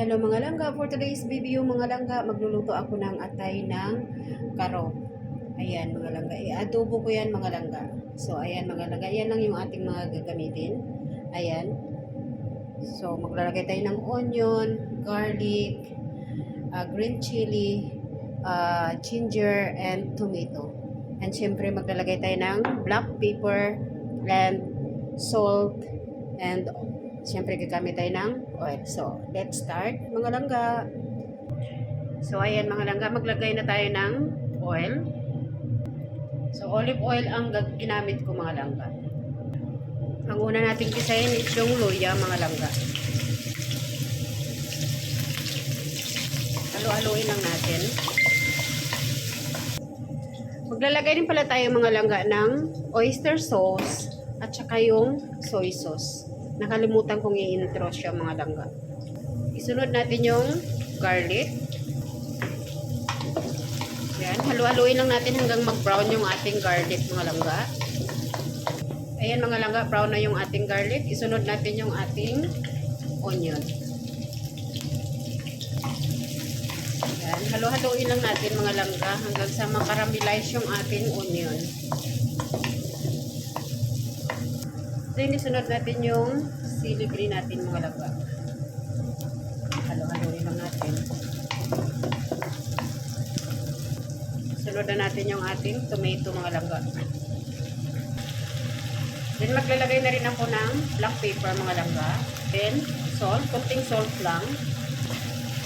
Hello mga langga, for today's video mga langga, magluluto ako ng atay ng karo. Ayan mga langga, i-adobo ko yan mga langga. So ayan mga langga, yan lang yung ating mga gagamitin. Ayan. So maglalagay tayo ng onion, garlic, green chili, ginger, and tomato. And syempre maglalagay tayo ng black pepper and salt and syempre gagamit tayo ng oil. So, let's start mga langga. So, ayan mga langga, maglagay na tayo ng oil. So, olive oil ang ginamit ko mga langga. Ang una nating gisahin is yung luya mga langga. Halo-haloin lang natin. Maglalagay din pala tayo mga langga ng oyster sauce at saka yung soy sauce. Nakalimutan kong i-intro siya mga langga. Isunod natin yung garlic. Yan, halu-haluin lang natin hanggang mag-brown yung ating garlic mga langga. Ayan mga langga, brown na yung ating garlic. Isunod natin yung ating onion. Yan, halu-haluin lang natin mga langga hanggang sa makaramelize yung ating onion. Then, isunod natin yung sili green natin mga langga. Halo-haloin lang natin. Sunod na natin yung ating tomato mga langga. Then, maglalagay na rin ako ng black pepper mga langga. Then, salt. Kunting salt lang.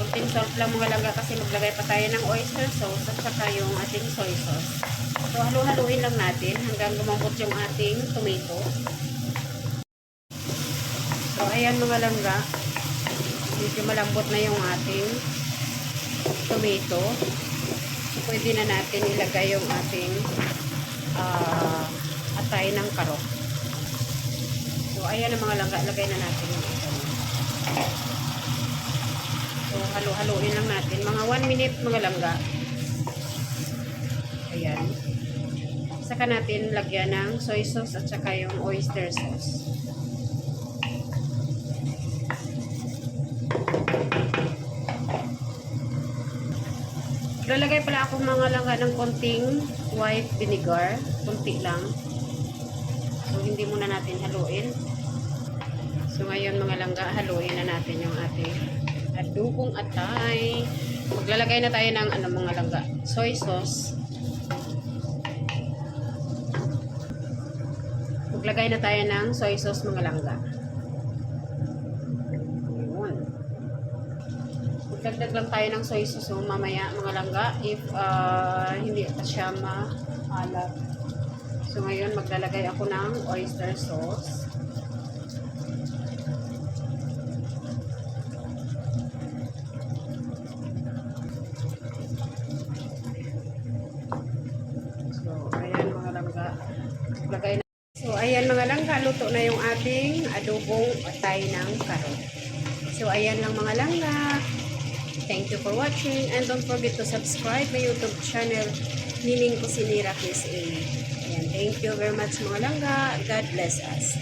Kunting salt lang mga langga kasi maglagay pa tayo ng oyster sauce at saka yung ating soy sauce. So, halo-haloin lang natin hanggang lumambot yung ating tomato. So, ayan mga langga, medyo malambot na yung ating tomato. Pwede na natin ilagay yung ating atay ng karo. So, ayan na mga langga, lagay na natin yung ito. So, halo-haloin lang natin. Mga 1 minute mga langga. Ayan. Saka natin lagyan ng soy sauce at saka yung oyster sauce. Lalagay pala ako mga langga ng konting white vinegar. Kunti lang. So, hindi muna natin haluin. So, ngayon mga langga, haluin na natin yung ating adobong atay. Maglalagay na tayo ng mga langga, soy sauce. Maglagay na tayo ng soy sauce mga langga. Dagdag lang tayo ng soy sauce mamaya mga langga if hindi pa siya maalat. So ngayon maglalagay ako ng oyster sauce. So ayan mga langga. Maglagay na. So ayan mga langga, luto na yung ating adobong atay ng karo. So ayan lang mga langga. Thank you for watching and don't forget to subscribe my YouTube channel, Nining Kusinera PSA. Ayan, thank you very much mga langga. God bless us.